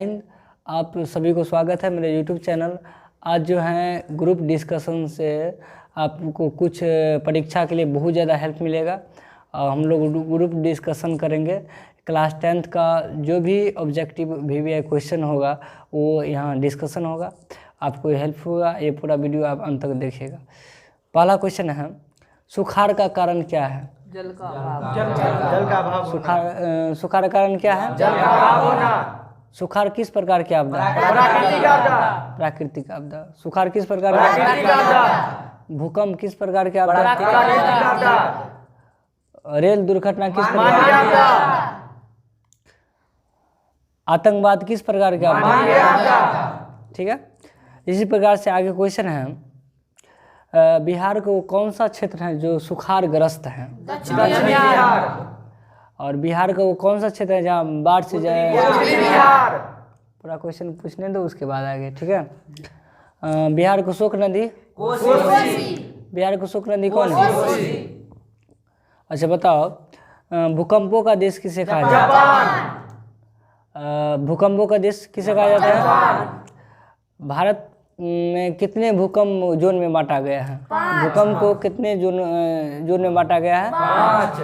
आप सभी को स्वागत है मेरे YouTube चैनल। आज जो है ग्रुप डिस्कशन से आपको कुछ परीक्षा के लिए बहुत ज़्यादा हेल्प मिलेगा। हम लोग ग्रुप डिस्कशन करेंगे। क्लास 10th का जो भी ऑब्जेक्टिव VVI क्वेश्चन होगा वो यहाँ डिस्कशन होगा, आपको हेल्प होगा। ये पूरा वीडियो आप अंत तक देखिएगा। पहला क्वेश्चन है, सुखाड़ का कारण क्या है? जल का अभाव। सुखाड़ का कारण क्या है? जल का अभाव होना। सुखाड़ किस प्रकार की आपदा है? प्राकृतिक आपदा। प्राकृतिक आपदा। सुखाड़ किस प्रकार प्राकृतिक आपदा। भूकंप किस प्रकार की आपदा? प्राकृतिक आपदा। रेल दुर्घटना किस प्रकार मानवीय की? आपदा। आतंकवाद किस प्रकार की आपदा? मानवीय आपदा। ठीक है। इसी प्रकार से आगे क्वेश्चन है, बिहार को कौन सा क्षेत्र है जो सुखाड़ग्रस्त है? दक्षिण बिहार। और बिहार का वो कौन सा क्षेत्र है जहाँ बाढ़ से जाए? उत्तरी बिहार। पूरा क्वेश्चन पूछने दो, उसके बाद आगे। ठीक है। बिहार को शोक नदी? कोसी। बिहार को शोक नदी कौन है? अच्छा बताओ, भूकंपों का देश किसे कहा जाता है? जापान। भूकंपों का देश किसे कहा जाता है? भारत में कितने भूकंप जोन में बांटा गया है? भूकंप को कितने जोन में बांटा गया है? 5।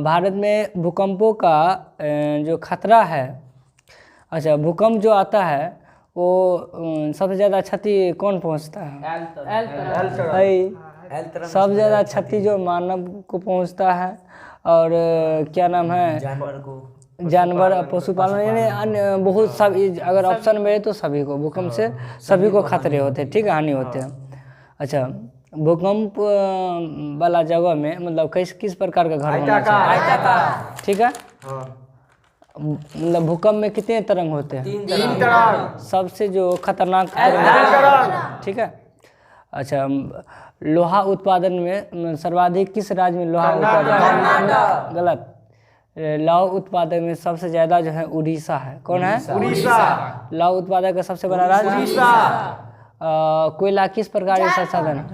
भारत में भूकंपों का जो खतरा है, अच्छा भूकंप जो आता है वो सबसे ज़्यादा क्षति कौन पहुंचता है? सबसे ज़्यादा क्षति जो मानव को पहुंचता है, और क्या नाम है, जानवर पशुपालन, यानी अन्य बहुत सब। अगर ऑप्शन में है तो सभी को भूकंप से सभी को खतरे होते हैं, ठीक है, हानि होते हैं। अच्छा, भूकंप वाला जगह में मतलब किस प्रकार का घर होना चाहिए? ठीक है। मतलब भूकंप में कितने तरंग होते हैं? 3 तरंग। सबसे जो खतरनाक तरंग, ठीक है। अच्छा, लोहा उत्पादन में सर्वाधिक किस राज्य में लोहा उत्पादन? गलत। लौह उत्पादन में सबसे ज्यादा जो है उड़ीसा है। कौन है? उड़ीसा। लौह उत्पादन का सबसे बड़ा राज्य उड़ीसा। कोयला किस प्रकार की संसाधन है?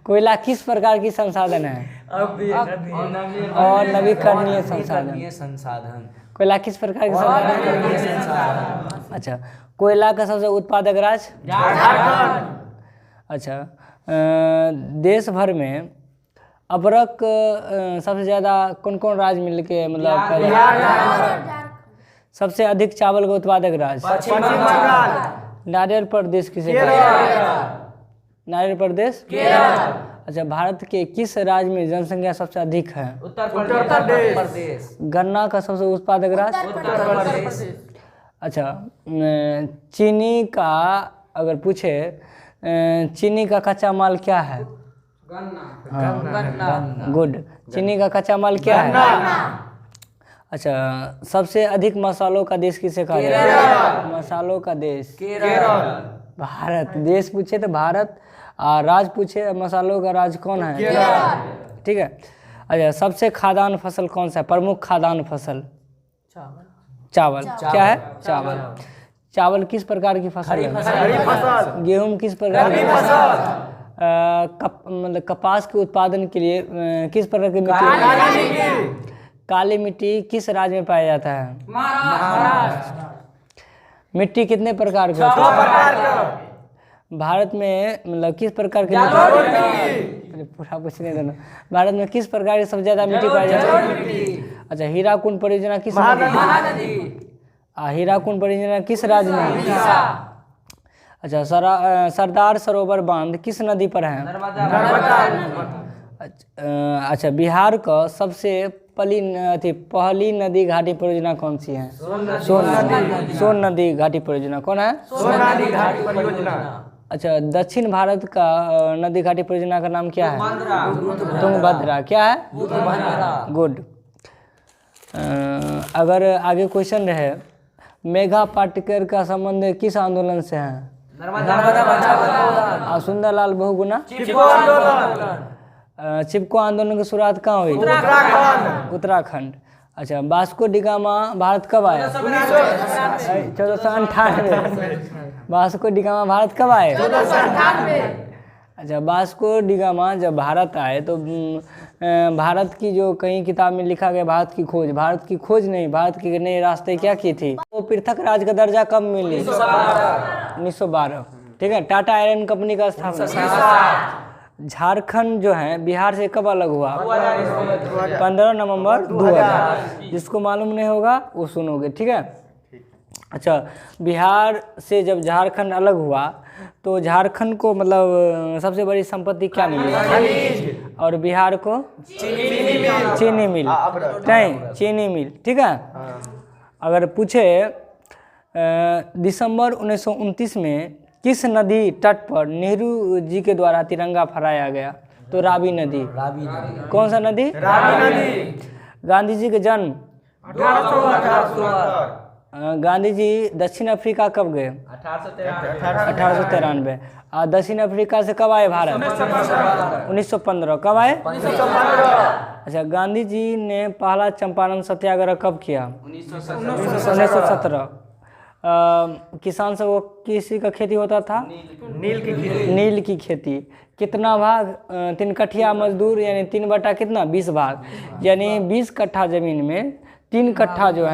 कोयला किस प्रकार की संसाधन है? और नवीकरणीय संसाधन। कोयला किस प्रकार की संसाधन? अच्छा, कोयला का सबसे उत्पादक राज्य? झारखंड। अच्छा, देश भर में अबरक सबसे ज़्यादा कौन कौन राज्य मिलके मतलब सबसे अधिक चावल का उत्पादक राज्य? पश्चिम बंगाल। नारियल प्रदेश किसे कहते हैं? नारियल प्रदेश? अच्छा, भारत के किस राज्य में जनसंख्या सबसे अधिक है? उत्तर प्रदेश। गन्ना का सबसे उत्पादक राज्य? उत्तर प्रदेश। अच्छा, चीनी का अगर पूछे, चीनी का कच्चा माल क्या है? गन्ना। गुड। चीनी का कच्चा माल क्या है? अच्छा, सबसे अधिक मसालों का देश किसे कहा जाता है? मसालों का देश? केरल। भारत। देश पूछे तो भारत, और राज्य पूछे मसालों का राज्य कौन है? ठीक है। अच्छा, सबसे खाद्यान्न फसल कौन सा है? प्रमुख खाद्यान्न फसल? चावल। क्या है? चावल। चावल किस प्रकार की फसल है? गेहूं किस प्रकार की फसल? मतलब कपास के उत्पादन के लिए किस प्रकार की मिट्टी? काली मिट्टी किस राज्य में पाया जाता है? महाराष्ट्र। मिट्टी कितने प्रकार की? भारत में मतलब किस प्रकार की मिट्टी? पूरा पूछने देना। भारत में किस प्रकार की सबसे ज्यादा मिट्टी पाई जाती है? अच्छा, हीराकुंड परियोजना किस हीराकुंड परियोजना किस राज्य में? अच्छा, सरदार सरोवर बांध किस नदी पर है? अच्छा, बिहार का सबसे पहली नदी घाटी परियोजना कौन सी है? सोन नदी घाटी परियोजना। कौन है? सोन नदी घाटी परियोजना। अच्छा, दक्षिण भारत का नदी घाटी परियोजना का नाम क्या है? तुंगभद्रा। क्या है? गुड। अगर आगे क्वेश्चन रहे, मेघा पाटेकर का संबंध किस आंदोलन से है? सुंदरलाल बहुगुणा? चिपको आंदोलन की शुरुआत कहाँ हुई? उत्तराखंड। अच्छा, वास्को डी गामा भारत कब आया? 1498। वास्को डी गामा भारत कब आए? 1498। अच्छा, वास्को डी गामा जब भारत आए तो भारत की जो कहीं किताब में लिखा गया भारत की खोज नहीं, भारत के नए रास्ते क्या की थी? वो पृथक राज्य का दर्जा कब मिली? 1912। ठीक है। टाटा आयरन कंपनी का स्थापना? झारखंड जो है बिहार से कब अलग हुआ? 15 नवंबर 2000। जिसको मालूम नहीं होगा वो सुनोगे। ठीक है। अच्छा, बिहार से जब झारखंड अलग हुआ तो झारखंड को मतलब सबसे बड़ी संपत्ति क्या मिली? और बिहार को चीनी मिल। नहीं, चीनी मिल। ठीक है। अगर पूछे दिसंबर 1929 में किस नदी तट पर नेहरू जी के द्वारा तिरंगा फहराया गया? तो रावी नदी। कौन सा नदी? रावी नदी। गांधी जी के जन्म? 1873। गांधी जी दक्षिण अफ्रीका कब गए? 1893। और दक्षिण अफ्रीका से कब आए भारत? 1915। कब आए? 1915। अच्छा, गांधी जी ने पहला चंपारण सत्याग्रह कब किया? 1917। किसान सब को किसी का खेती होता था? नील की खेती। कितना भाग? 3 कठिया मजदूर यानी 3 बटा कितना? 20 भाग। यानी 20 कट्ठा जमीन में 3 कट्ठा जो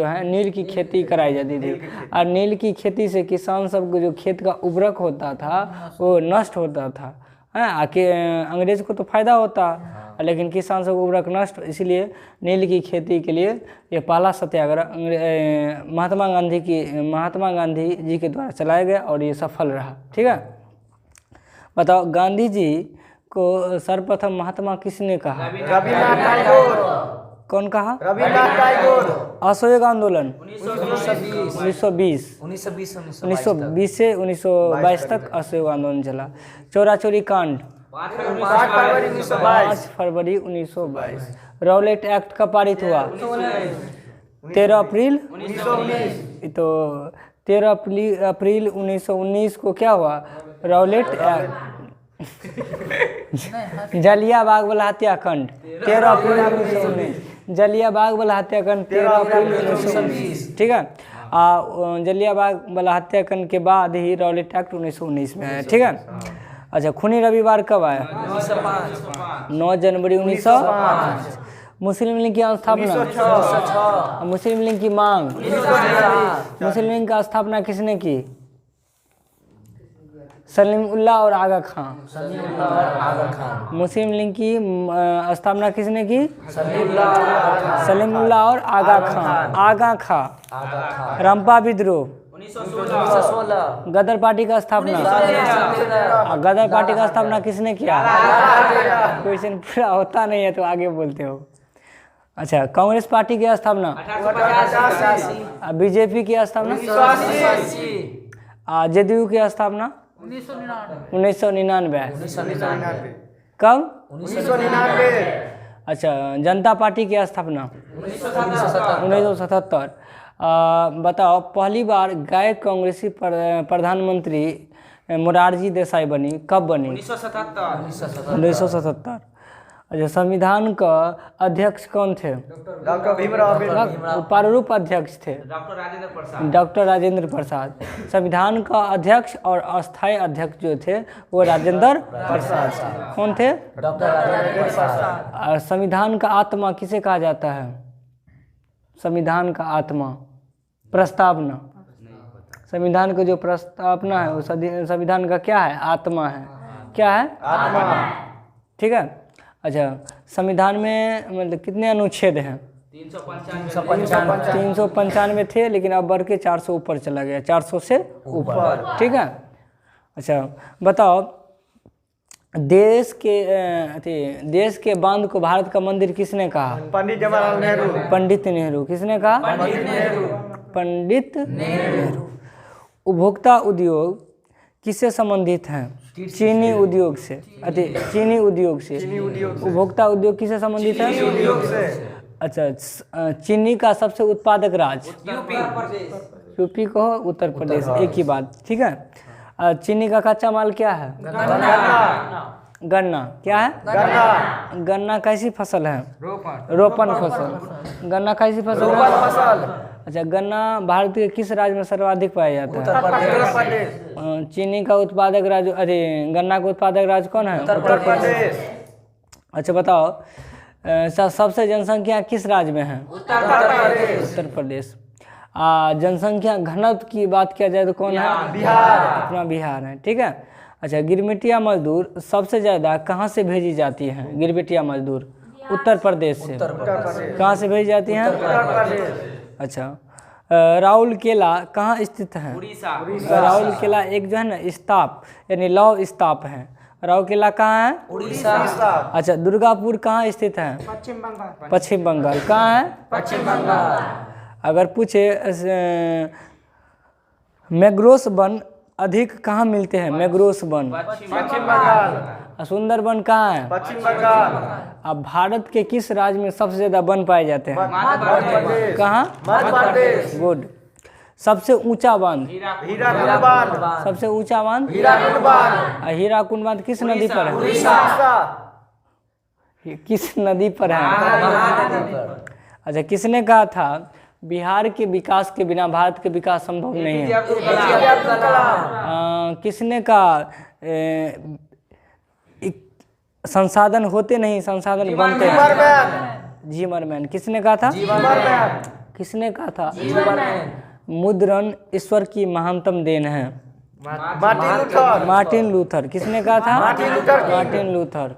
है नील की खेती कराई जाती थी। और नील की खेती से किसान सब को जो खेत का उर्वरक होता था वो नष्ट होता था। आके अंग्रेज को तो फायदा होता, लेकिन किसान सब उर्वरक नष्ट, इसलिए नील की खेती के लिए ये पहला सत्याग्रह महात्मा गांधी जी के द्वारा चलाया गया और ये सफल रहा। ठीक है। बताओ, गांधी जी को सर्वप्रथम महात्मा किसने कहा? रविन्द्रनाथ टैगोर। कौन कहा? रविन्द्रनाथ टैगोर। असहयोग आंदोलन 1920 से 1922 तक असहयोग आंदोलन चला। चोरा चोरी कांड 5 फरवरी 1922। रॉलेट एक्ट कब पारित हुआ? 13 अप्रैल 1919। तो 13 अप्रैल 1919 को क्या हुआ? Rowlatt act. जलियाबाग वाला हत्याकांड 13 अप्रैल 1919। जलियाबाग वाला हत्याकांड 13 अप्रैल 1919। ठीक है। जलियाबाग वाला हत्याकांड के बाद ही रॉलेट एक्ट 1919 में आया। ठीक है। अच्छा, खूनी रविवार कब आया? 9 जनवरी 1905। मुस्लिम लीग की स्थापना? मुस्लिम लीग की मांग? मुस्लिम लीग का स्थापना किसने की? सलीमुल्लाह और आगा खां। मुस्लिम लीग की स्थापना किसने की? सलीमुल्लाह और आगा खां। रंपा विद्रोह 1916। गदर पार्टी का स्थापना? गदर पार्टी का स्थापना किसने किया? क्वेश्चन पूरा होता नहीं है तो आगे बोलते हो। अच्छा, कांग्रेस पार्टी की स्थापना? 1885। बीजेपी की स्थापना? 1988। जेडीयू की स्थापना? 1999। कब? 1999। अच्छा, जनता पार्टी की स्थापना? 1977। बताओ, पहली बार गैर कांग्रेसी प्रधानमंत्री मोरारजी देसाई बनी, कब बनी? 1977। अच्छा, संविधान का अध्यक्ष कौन थे? डॉक्टर भीमराव अम्बेडकर। प्रारूप अध्यक्ष थे डॉक्टर राजेंद्र प्रसाद। संविधान का अध्यक्ष और अस्थायी अध्यक्ष जो थे वो राजेंद्र प्रसाद। कौन थे? डॉक्टर राजेंद्र प्रसाद। संविधान का आत्मा किसे कहा जाता है? संविधान का आत्मा? प्रस्तावना। संविधान का जो प्रस्तावना है वो संविधान का क्या है? आत्मा है। क्या है? आत्मा। ठीक है। अच्छा, संविधान में मतलब कितने अनुच्छेद हैं? 395 थे, लेकिन अब बढ़ के 400 ऊपर चला गया, 400 से ऊपर। ठीक है। अच्छा, बताओ, देश के बांध को भारत का मंदिर किसने कहा? पंडित जवाहरलाल नेहरू। पंडित नेहरू। किसने कहा? पंडित नेहरू। उपभोक्ता उद्योग किससे संबंधित हैं? चीनी उद्योग से। चीनी उद्योग से। उपभोक्ता उद्योग किससे संबंधित है? अच्छा, चीनी का सबसे उत्पादक राज्य? यूपी को उत्तर प्रदेश, एक ही बात। ठीक है। चीनी का कच्चा माल क्या है? गन्ना। क्या है? गन्ना कैसी फसल है? रोपण फसल। गन्ना कैसी फसल है? अच्छा, गन्ना भारत के किस राज्य में सर्वाधिक पाया जाता है? उत्तर प्रदेश। चीनी का उत्पादक राज्य, गन्ना का उत्पादक राज्य कौन है? उत्तर प्रदेश। अच्छा बताओ, सबसे जनसंख्या किस राज्य में है? उत्तर प्रदेश। उत्तर प्रदेश। जनसंख्या घनत्व की बात किया जाए तो कौन है? बिहार। अपना बिहार है, ठीक है। अच्छा, गिरमिटिया मजदूर सबसे ज़्यादा कहाँ से भेजी जाती हैं? गिरमिटिया मजदूर उत्तर प्रदेश से। कहाँ से भेजी जाती हैं? उत्तर प्रदेश। अच्छा, राउल केला कहाँ स्थित है? उड़ीसा। राउल केला एक जो है ना स्ताप यानी लौह स्तूप है। राउल केला कहाँ है? उड़ीसा। अच्छा, दुर्गापुर कहाँ स्थित है? पश्चिम बंगाल। पश्चिम बंगाल। कहाँ है? पश्चिम बंगाल। अगर पूछे मैग्रोव वन अधिक कहाँ मिलते हैं? मैग्रोव वन पश्चिम बंगाल। सुंदरबन कहाँ है? पश्चिम बंगाल। अब भारत के किस राज्य में सबसे ज्यादा वन पाए जाते हैं? मध्य प्रदेश। कहाँ? मध्य प्रदेश। गुड। सबसे ऊंचा बांध? हीराकुंड बांध। सबसे ऊंचा बांध? हीराकुंड बांध। हीराकुंड बांध किस नदी पर है? उड़ीसा। किस नदी पर है? अच्छा, किसने कहा था बिहार के विकास के बिना भारत के विकास संभव नहीं है? अब्दुल कलाम। किसने कहा संसाधन होते नहीं संसाधन बनते हैं? जिमरमैन। जिमरमैन। किसने कहा था? जिमरमैन। किसने कहा था? मुद्रण ईश्वर की महानतम देन है। Martin Luther. Martin Luther. किसने कहा था? Martin Luther king. Martin Luther.